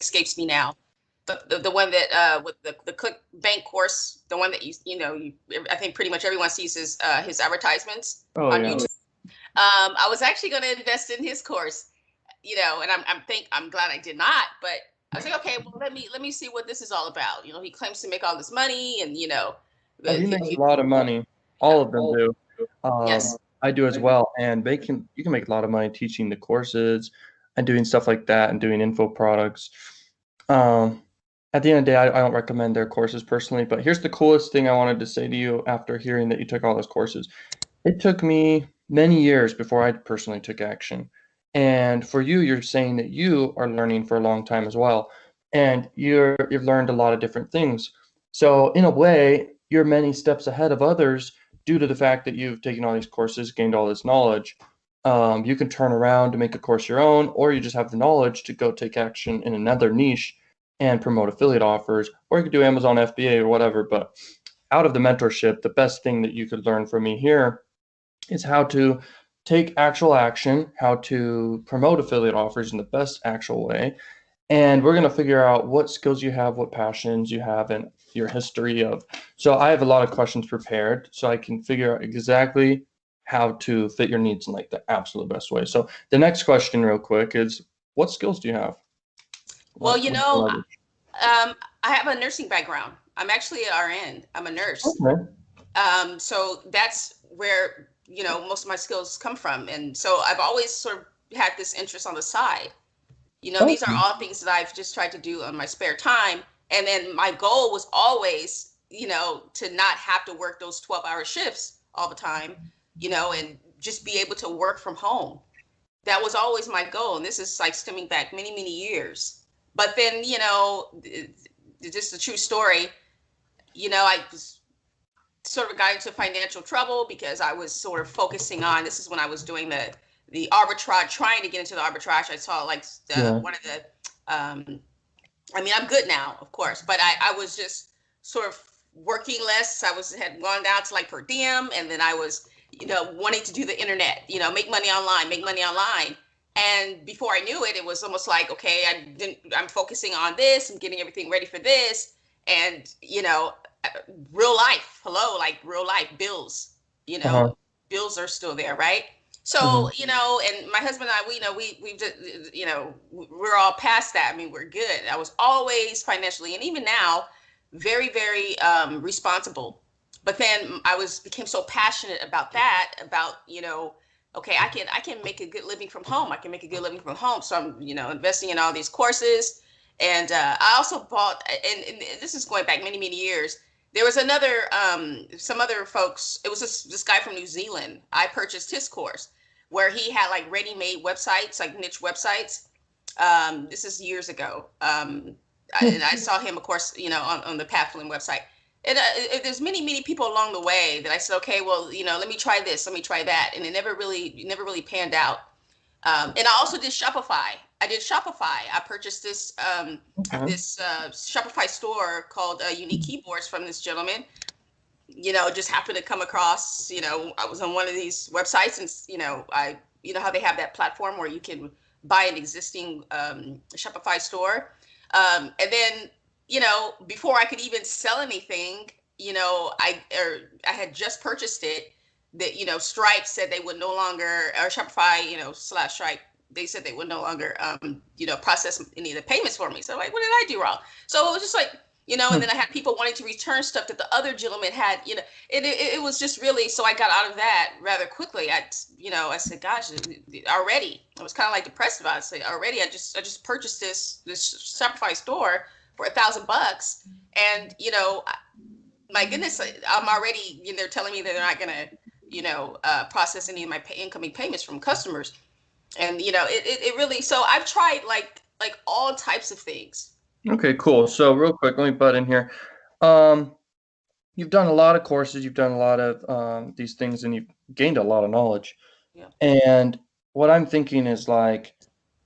escapes me now. The one that with the ClickBank course, the one that I think pretty much everyone sees his advertisements Oh on yeah. YouTube. I was actually going to invest in his course, and I'm glad I did not. But I was like, okay, well let me see what this is all about. He claims to make all this money, and Oh, he the, makes a lot of money. All of them do. yes. I do as well, and you can make a lot of money teaching the courses and doing stuff like that and doing info products. Um, at the end of the day, I don't recommend their courses personally, but here's the coolest thing I wanted to say to you after hearing that you took all those courses. It took me many years before I personally took action. And for you, you're saying that you are learning for a long time as well. And you've learned a lot of different things. So in a way, you're many steps ahead of others due to the fact that you've taken all these courses, gained all this knowledge. You can turn around to make a course your own, or you just have the knowledge to go take action in another niche and promote affiliate offers, or you could do Amazon FBA or whatever. But out of the mentorship, the best thing that you could learn from me here is how to take actual action, how to promote affiliate offers in the best actual way. And we're going to figure out what skills you have, what passions you have, and your history of. So I have a lot of questions prepared so I can figure out exactly how to fit your needs in like the absolute best way. So the next question real quick is what skills do you have? Well, What do you leverage? I have a nursing background. I'm actually an RN. I'm a nurse. Okay. So that's where most of my skills come from, and so I've always sort of had this interest on the side. These are Okay. all things that I've just tried to do on my spare time, and then my goal was always to not have to work those 12-hour shifts all the time, and just be able to work from home. That was always my goal, and this is like stemming back many many years. But then just a true story. I was sort of got into financial trouble because I was sort of focusing on, this is when I was doing the arbitrage, trying to get into the arbitrage. I saw like Yeah. one of the I'm good now, of course, but I was just sort of working less. Had gone down to like per diem, and then I was wanting to do the internet, make money online. And before I knew it, it was almost like, okay, I'm focusing on this, I'm getting everything ready for this. And real life, hello, like real life bills, you Uh-huh. know bills are still there, right? Hmm. So and my husband and I, we just, we're all past that. I mean, we're good. I was always financially, and even now, very very responsible. But then I was became so passionate about that, about okay, I can make a good living from home. I can make a good living from home. So I'm investing in all these courses. And I also bought, and this is going back many many years. There was some other folks. It was this guy from New Zealand. I purchased his course where he had like ready-made websites, like niche websites. This is years ago. And I saw him, of course, on the Pathflame website. And there's many, many people along the way that I said, okay, well, let me try this, let me try that, and it never really panned out. And I also did Shopify. I did Shopify. I purchased Okay. this Shopify store called Unique Keyboards from this gentleman. Just happened to come across. I was on one of these websites, and how they have that platform where you can buy an existing Shopify store, and then before I could even sell anything, I had just purchased it. That Stripe said they would no longer, or Shopify, slash Stripe, they said they would no longer, process any of the payments for me. So like, what did I do wrong? So it was just like, and then I had people wanting to return stuff that the other gentleman had, it was just really, so I got out of that rather quickly. I said, gosh, already, I was kind of like depressed about it. So already I just purchased this Shopify store for $1,000. And, my goodness, I'm already, they're telling me that they're not going to, process any of my incoming payments from customers. And, it really, so I've tried like all types of things. Okay, cool. So real quick, let me butt in here. Um, you've done a lot of courses, you've done a lot of these things, and you've gained a lot of knowledge. Yeah. And what I'm thinking is like,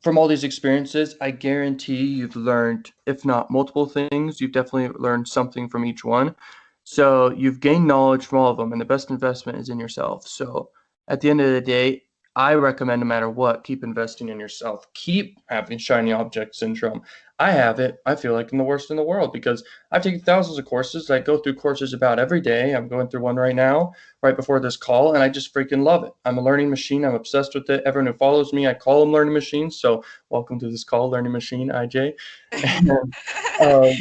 from all these experiences, I guarantee you've learned, if not multiple things, you've definitely learned something from each one. So you've gained knowledge from all of them, and the best investment is in yourself. So at the end of the day, I recommend no matter what, keep investing in yourself. Keep having shiny object syndrome. I have it. I feel like I'm the worst in the world because I've taken thousands of courses. I go through courses about every day. I'm going through one right now, right before this call, and I just freaking love it. I'm a learning machine. I'm obsessed with it. Everyone who follows me, I call them learning machines. So welcome to this call, learning machine, IJ. And, um,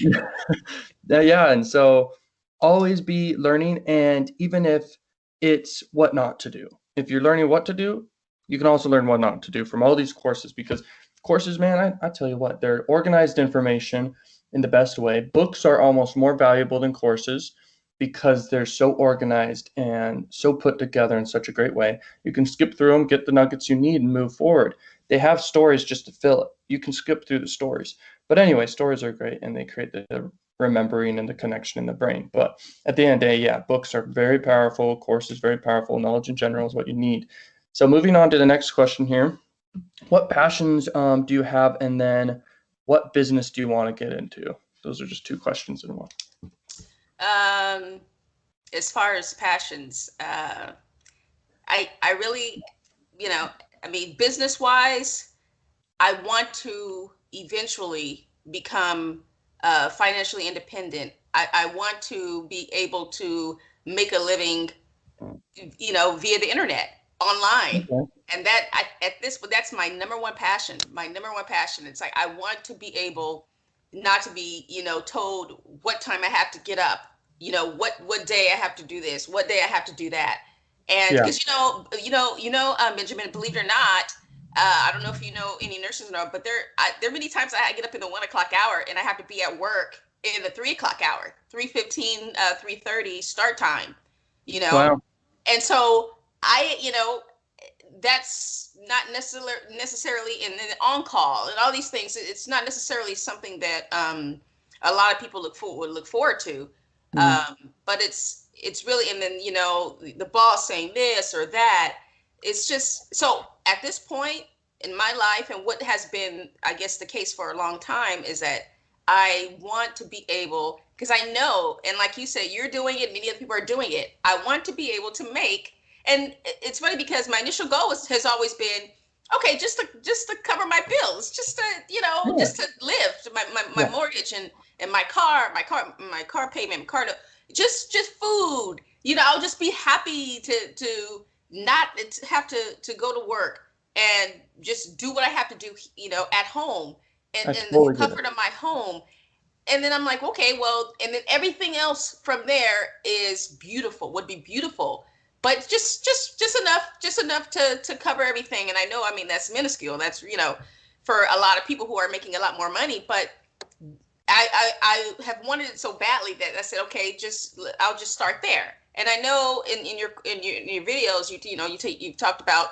yeah, and so always be learning, and even if it's what not to do. If you're learning what to do, you can also learn what not to do from all these courses because courses, man, I tell you what, they're organized information in the best way. Books are almost more valuable than courses because they're so organized and so put together in such a great way. You can skip through them, get the nuggets you need, and move forward. They have stories just to fill it. You can skip through the stories. But anyway, stories are great and they create the remembering and the connection in the brain. But at the end of the day, yeah, books are very powerful. Courses very powerful. Knowledge in general is what you need. So moving on to the next question here. What passions do you have, and then what business do you want to get into? Those are just two questions in one. Um, as far as passions, I really, you know, I mean, business wise, I want to eventually become financially independent. I want to be able to make a living, via the internet, online. Okay. And that that's my number one passion. My number one passion. It's like I want to be able not to be, told what time I have to get up, what day I have to do this, what day I have to do that. And Yeah. because Benjamin, believe it or not, I don't know if you know any nurses or not, but there are many times I get up in the 1 o'clock hour and I have to be at work in the 3 o'clock hour, 3:15, 3:30 start time, you know. Wow. And so that's not necessarily in the on call and all these things. It's not necessarily something that a lot of people would look forward to. Mhm. But it's really, and then the boss saying this or that. It's just so at this point in my life, and what has been, I guess, the case for a long time is that I want to be able, because I know, and like you said, you're doing it, many other people are doing it. I want to be able to make, and it's funny because my initial goal has always been, okay, just to cover my bills, just to Yeah. just to live, my Yeah. mortgage and my car payment, just food. I'll just be happy to not have to go to work and just do what I have to do, at home, and I in the totally get it. comfort of my home. And then I'm like, okay, well, and then everything else from there is beautiful, would be beautiful, but just enough to cover everything. And I know, I mean, that's minuscule. That's for a lot of people who are making a lot more money, but I have wanted it so badly that I said, okay, I'll just start there. And I know in your videos, you've talked about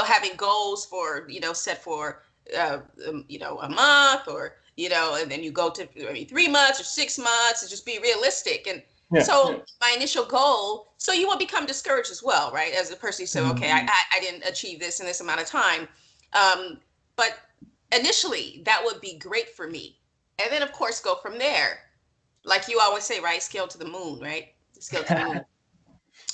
having goals for set for a month, or and then you go to maybe 3 months or 6 months, and just be realistic. And Yeah. so my initial goal, so you won't become discouraged as well, right? As a person, you say, okay, Mhm. I didn't achieve this in this amount of time, but initially that would be great for me, and then of course go from there, like you always say, right? Scale to the moon, right? Scale to the moon.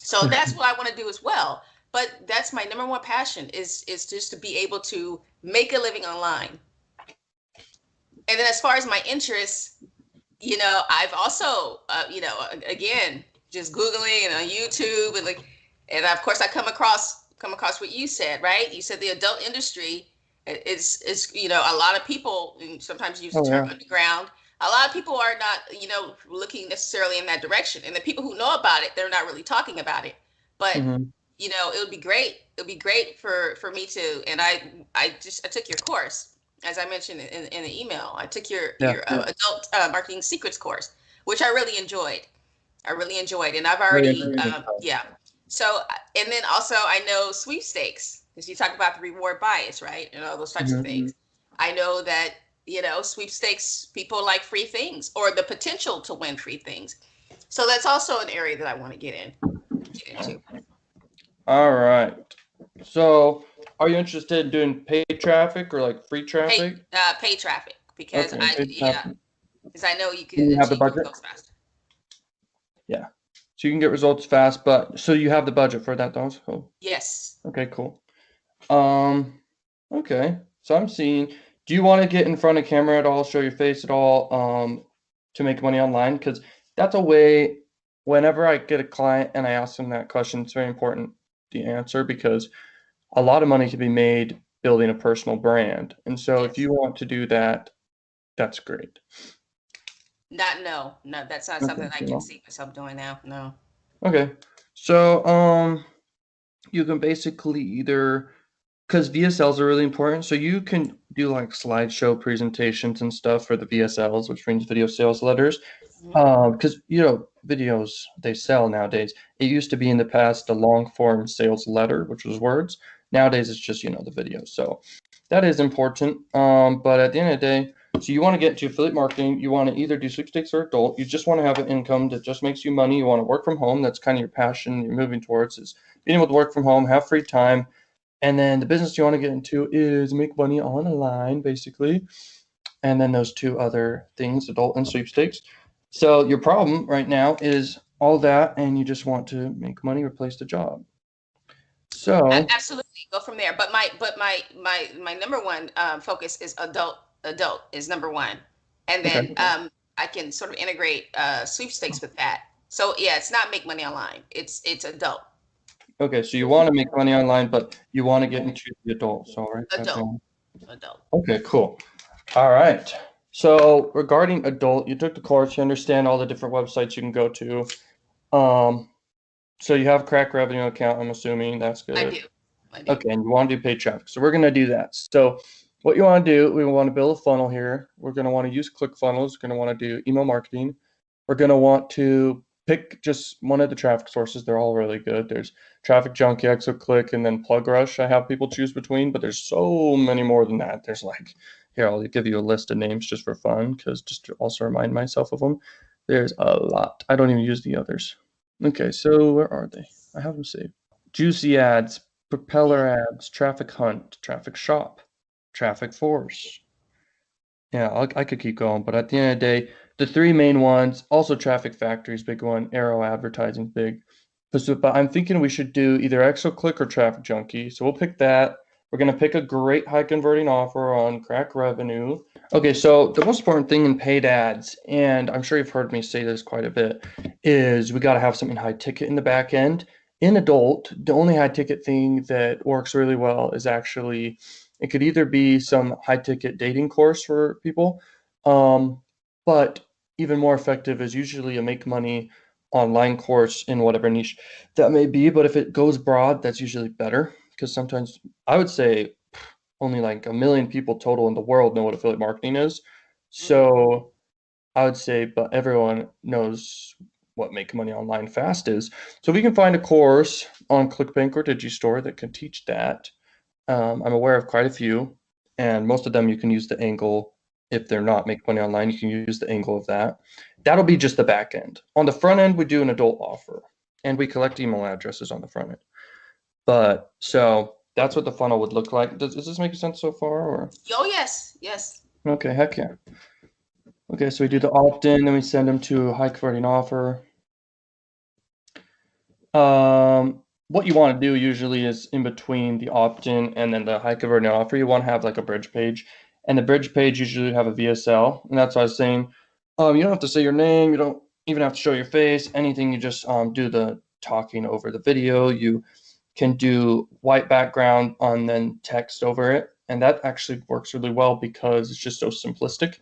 So that's what I want to do as well. But that's my number one passion, is just to be able to make a living online. And then as far as my interests, I've also again, just googling and on YouTube, and and of course I come across what you said, right? You said the adult industry is a lot of people, and sometimes use the Oh term yeah. underground. A lot of people are not looking necessarily in that direction, and the people who know about it, they're not really talking about it. But Hmm. it would be great. It would be great for me to, and I took your course, as I mentioned in the email. I took Yeah. your adult marketing secrets course, which I really enjoyed. I really enjoyed, and I've Very already interesting. yeah. So, and then also I know sweepstakes, because you talk about the reward bias, right, and all those types of Mhm. things. I know that sweepstakes, people like free things, or the potential to win free things. So that's also an area that I want to get into. All right. So, are you interested in doing paid traffic or like free Pay traffic? pay traffic, because Okay, paid traffic. I know you Do can you have the achieve budget? results faster. Yeah. So you can get results fast, but so you have the budget for that though. So Yes. okay, cool. Okay. So I'm seeing, do you want to get in front of camera at all, show your face at all, to make money online? Because that's a way, whenever I get a client and I ask them that question, it's very important to answer because a lot of money can be made building a personal brand. And so if Yes. you want to do that, that's great. Not no, no. That's not Okay. something I can see myself doing now. No. Okay. So, you can basically either, because VSLs are really important, so you can do like slideshow presentations and stuff for the VSLs, which means video sales letters. Mhm. Because videos they sell nowadays. It used to be in the past a long form sales letter, which was words. Nowadays it's just the video. So that is important. But at the end of the day, so you want to get into affiliate marketing. You want to either do sweepstakes or adult. You just want to have an income that just makes you money. You want to work from home. That's kind of your passion. You're moving towards is being able to work from home, have free time. And then the business you want to get into is make money online, basically. And then those two other things, adult and sweepstakes. So your problem right now is all that, and you just want to make money, replace the job. So, Absolutely, go from there. But my number one focus is adult. Adult is number one, and okay, then I can sort of integrate sweepstakes with that. So yeah, it's not make money online. It's adult. okay. So you want to make money online, but you want to get into the adult. So I'll write that Adult. down. Adult. Okay, cool. All right. So regarding adult, you took the course, you understand all the different websites you can go to. Um, so you have crack revenue account, I'm assuming. That's I good. do. I do. Okay, and you want to do paid traffic. So we're going to do that. So what you want to do, we want to build a funnel here. We're going to want to use ClickFunnels. We're going to want to do email marketing. We're going to want to pick just one of the traffic sources. They're all really good. There's Traffic Junkie, ExoClick, and then Plug Rush. I have people choose between, but there's so many more than that. There's like, here, I'll give you a list of names just for fun, because just to also remind myself of them. There's a lot. I don't even use the others. Okay, so where are they? I have them saved. Juicy ads, Yeah. propeller ads, traffic hunt, traffic shop, traffic force. Yeah, I could keep going, but at the end of the day, the three main ones, also Traffic Factory's big one, Arrow Advertising's big. But I'm thinking we should do either ExoClick or Traffic Junkie. So we'll pick that. We're gonna pick a great high converting offer on crack revenue. Okay, so the most important thing in paid ads, and I'm sure you've heard me say this quite a bit, is we gotta have something high ticket in the back end. In adult, the only high ticket thing that works really well is actually it could either be some high ticket dating course for people, um, but even more effective is usually a make money online course in whatever niche that may be. But if it goes broad, that's usually better because sometimes I would say only like a million people total in the world know what affiliate marketing is. Hmm. So I would say, but everyone knows what make money online fast is. So we can find a course on ClickBank or Digistore that can teach that. I'm aware of quite a few, and most of them you can use the angle. If they're not make money online, you can use the angle of that. That'll be just the back end. On the front end, we do an adult offer, and we collect email addresses on the front end. But so that's what the funnel would look like. Does this make sense so far? Or Oh yes, yes. okay, heck yeah. Okay, so we do the opt-in, then we send them to a high converting offer. What you want to do usually is in between the opt-in and then the high converting offer, you want to have like a bridge page, and the bridge page usually have a VSL, and that's what I was saying. You don't have to say your name, you don't even have to show your face, anything. You just do the talking over the video. You can do white background and then text over it, and that actually works really well because it's just so simplistic.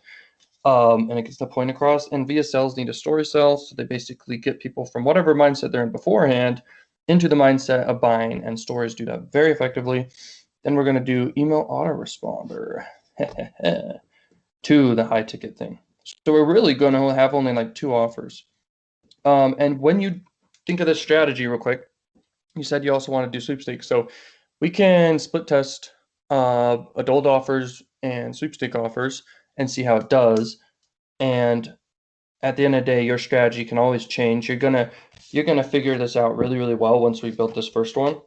And it gets the point across. And VSLs need a story cell, so they basically get people from whatever mindset they're in beforehand into the mindset of buying, and stories do that very effectively. Then we're going to do email autoresponder to the high ticket thing. So we're really going to have only like two offers. And when you think of this strategy real quick, you said you also want to do sweepstakes. So we can split test adult offers and sweepstake offers and see how it does. And at the end of the day, your strategy can always change. You're gonna figure this out really, really well once we built this first one.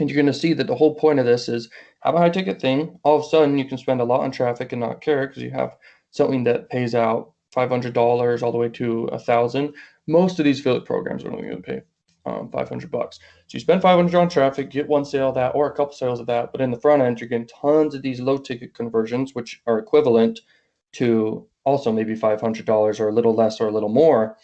And you're gonna see that the whole point of this is have a high ticket thing. All of a sudden you can spend a lot on traffic and not care because you have something that pays out $500 all the way to 1,000. Most of these affiliate programs are only gonna pay $500. So you spend 500 on traffic, get one sale of that or a couple sales of that, but in the front end, you're getting tons of these low ticket conversions, which are equivalent to also maybe $500 or a little less or a little more.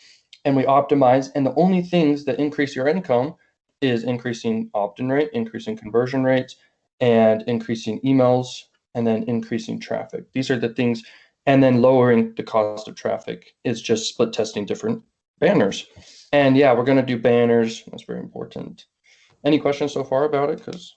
And we optimize, and the only things that increase your income is increasing opt-in rate, increasing conversion rates, and increasing emails, and then increasing traffic. These are the things, and then lowering the cost of traffic is just split testing different banners. And yeah, we're going to do banners. That's very important. Any questions so far about it? Because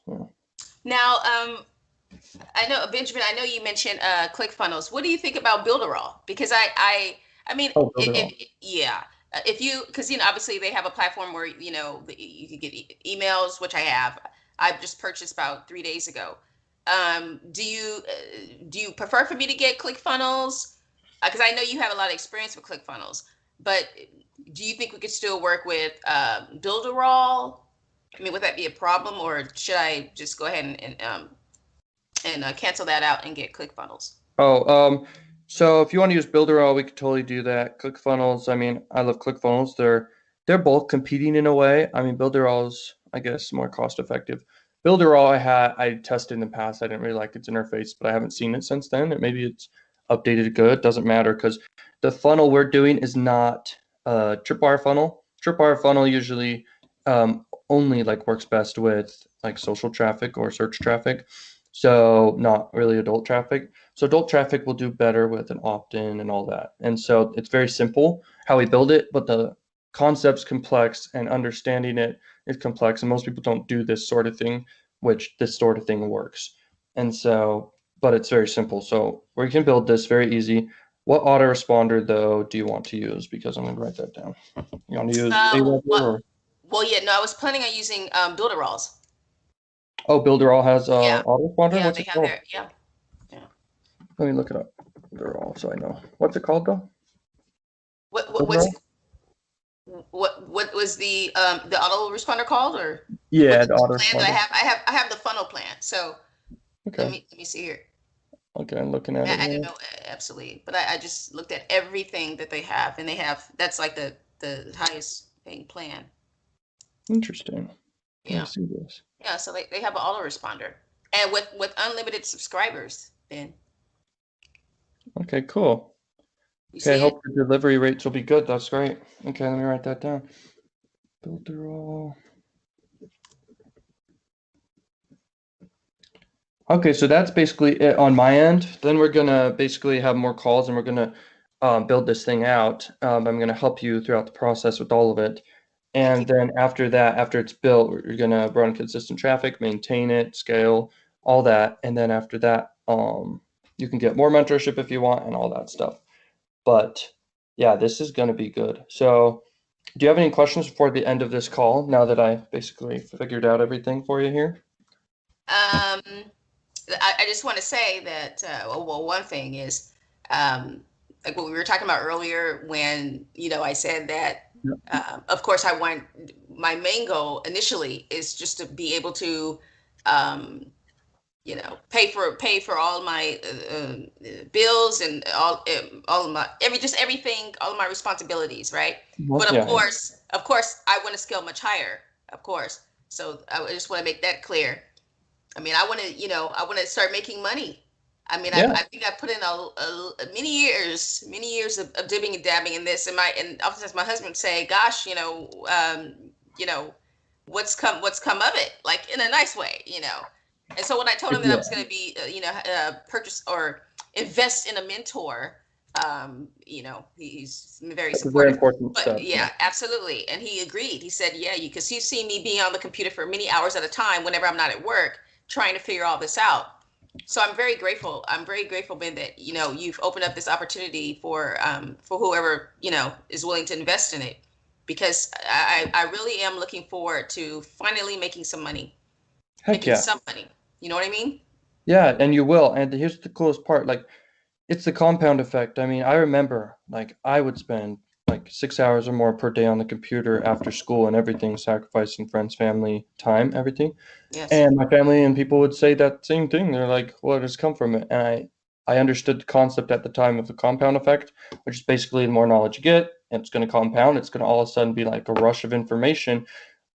Now, I know Benjamin. I know you mentioned ClickFunnels. What do you think about Builderall? Because I mean, oh, build it all. yeah. If you, because obviously they have a platform where you can get emails, which I have. I've just purchased about 3 days ago. Do you prefer for me to get ClickFunnels? Because I know you have a lot of experience with ClickFunnels, but do you think we could still work with Builderall? I mean, would that be a problem, or should I just go ahead and cancel that out and get ClickFunnels? Oh, so if you want to use Builderall, we could totally do that. ClickFunnels, I mean, I love ClickFunnels. They're both competing in a way. I mean, Builderall's, I guess, more cost effective. Builderall, I tested in the past. I didn't really like its interface, but I haven't seen it since then. Maybe it's updated good. Doesn't matter because the funnel we're doing is not a tripwire funnel. Tripwire funnel usually only like works best with like social traffic or search traffic. So not really adult traffic. So adult traffic will do better with an opt-in and all that. And so it's very simple how we build it, but the concept's complex and understanding it is complex. And most people don't do this sort of thing, which this sort of thing works. And so, but it's very simple. So we can build this very easy. What autoresponder though do you want to use? Because I'm going to write that down. You want to use Aweber or Well, yeah, no, I was planning on using Builderalls. oh, Builderall has Yeah, autoresponder? yeah, What's they it have called? their yeah, yeah. Let me look it up. Builderall, so I know. What's it called though? What's Builderall? what was the autoresponder called, or Yeah, the what plan do I autoresponder. have? I have the funnel plan. So Okay. let me see here. Okay, I'm looking at it I don't here. know absolutely, but I just looked at everything that they have, and they have that's like the highest paying plan. Interesting. Let me Yeah, see this. yeah. So they have an autoresponder, and with unlimited subscribers. Then Okay, cool. you Okay, I see it. hope the delivery rates will be good. That's great. Okay, let me write that down. Builderall. Okay, so that's basically it on my end. Then we're gonna basically have more calls and we're gonna build this thing out. I'm gonna help you throughout the process with all of it. Thank you. And then after that, after it's built, you're gonna run consistent traffic, maintain it, scale, all that. And then after that, you can get more mentorship if you want and all that stuff. But yeah, this is gonna be good. So do you have any questions before the end of this call now that I basically figured out everything for you here? Um, I just want to say that well, one thing is like what we were talking about earlier when I said that of course I want my main goal initially is just to be able to um, pay for all my bills and all of my everything, all of my responsibilities, right? Mhm. But Yeah, of course I want to scale much higher, of course. So I just want to make that clear. I mean, I want to start making money. I mean, yeah, I think I put in many years of dibbing and dabbing in this, and oftentimes my husband say, "Gosh, you know, what's come of it?" Like in a nice way. And so when I told him that I yeah. was going to be, purchase or invest in a mentor, he's very That's a very supportive. important But step. Yeah. yeah, absolutely. And he agreed. He said, yeah, because he's seen me being on the computer for many hours at a time whenever I'm not at work trying to figure all this out. So I'm very grateful. I'm very grateful, Ben, that you've opened up this opportunity for whoever is willing to invest in it, because I really am looking forward to finally Heck making yeah. some money. You know what I mean? Yeah, and you will. And here's the coolest part, like it's the compound effect. I mean, I remember like I would spend like 6 hours or more per day on the computer after school and everything, sacrificing friends, family, time, everything. Yes. And my family and people would say that same thing. They're like, "What has come from it?" And I understood the concept at the time of the compound effect, which is basically the more knowledge you get, it's going to compound. It's going to all of a sudden be like a rush of information,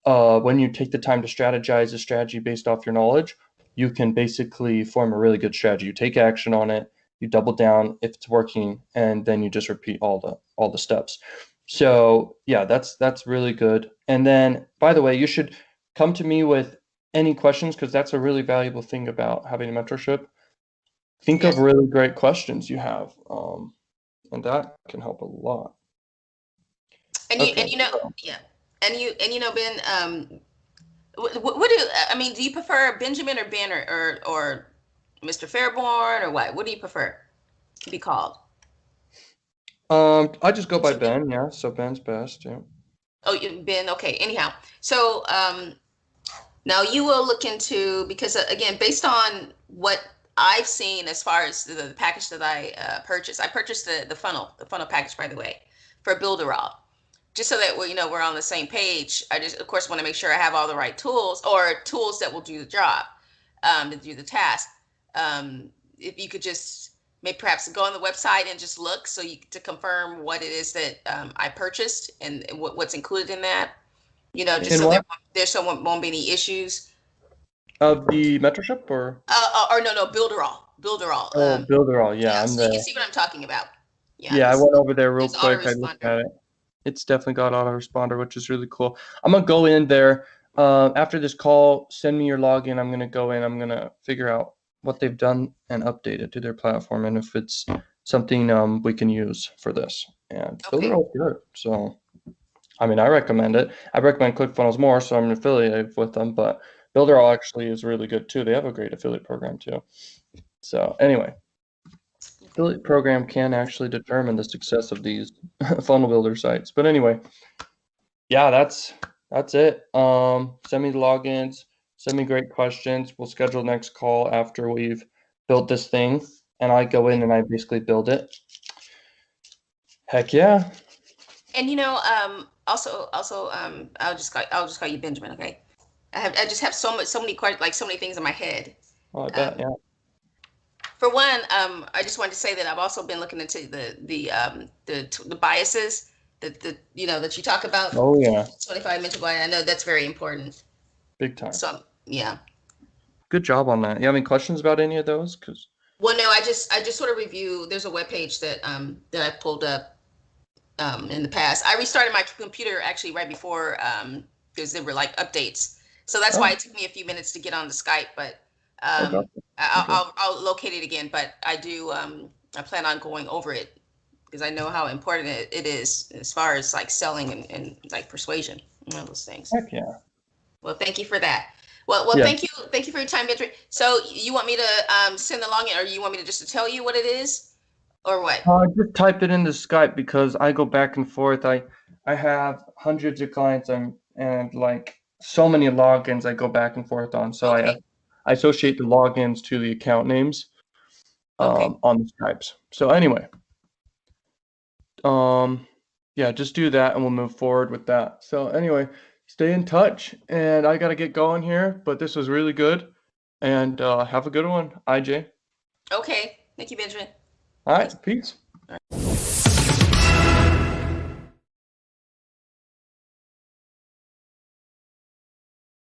when you take the time to strategize a strategy based off your knowledge, you can basically form a really good strategy. You take action on it, you double down if it's working, and then you just repeat all the steps. So yeah, that's really good. And then, by the way, you should come to me with any questions because that's a really valuable thing about having a mentorship. Think of Yes. really great questions you have, and that can help a lot. And Okay, you know, so yeah. And you know, Ben, what do I mean? Do you prefer Benjamin or Ben or Mr. Fairborn or what? What do you prefer to be called? I just go by Benjamin. Ben, yeah. So Ben's best, yeah. Oh, Ben. Okay. Anyhow, so now you will look into because again, based on what I've seen as far as the package that I purchased the funnel package by the way for Builderall, just so that we're on the same page. I just of course want to make sure I have all the right tools or tools that will do the job, to do the task. If you could just maybe perhaps go on the website and just look so you to confirm what it is that I purchased and what's included in that. Just In so what? there won't be any issues. Of the mentorship or Or no, Builderall. oh Builderall, yeah, Yeah, I'm so you can there. see what I'm talking about. Yeah, Yeah, I this went over there real there's quick. I looked autoresponder. at it. It's definitely got autoresponder, which is really cool. I'm gonna go in there after this call. Send me your login. I'm gonna go in. I'm gonna figure out what they've done and update it to their platform, and if it's something we can use for this. And Okay, Builderall's good. So I mean, I recommend it. I recommend ClickFunnels more, so I'm affiliated with them. But Builderall actually is really good too. They have a great affiliate program too. So anyway, okay, affiliate program can actually determine the success of these funnel builder sites. But anyway, yeah, that's it. Send me the logins, send me great questions. We'll schedule next call after we've built this thing, and I go in okay. and I basically build it. Heck yeah. And also, I'll just call you Benjamin. Okay. I just have so many questions, like so many things in my head. Oh, I bet, Um, yeah. for one, I just wanted to say that I've also been looking into the biases that you talk about. Oh yeah, 25 mental bias. I know that's very important. big time. So yeah. Good job on that. You have any questions about any of those? Because Well, no, I just sort of review. There's a web page that I pulled up in the past. I restarted my computer actually right before because there were like updates. So that's why oh, it took me a few minutes to get on the Skype, but oh, gotcha. Okay. I'll locate it again. But I plan on going over it because I know how important it is as far as like selling and like persuasion and all those things. Heck yeah. Well, thank you for that. Well, Yeah. thank you for your time, Benjamin. So you want me to send the login, or you want me to just to tell you what it is, or what? I just typed it into Skype because I go back and forth. I have hundreds of clients and like so many logins I go back and forth on. So Okay, I associate the logins to the account names okay, on the Skypes. So anyway, um yeah, just do that and we'll move forward with that. So anyway, stay in touch and I gotta get going here, but this was really good. And have a good one, IJ. okay. Thank you, Benjamin. All Thanks. right, peace.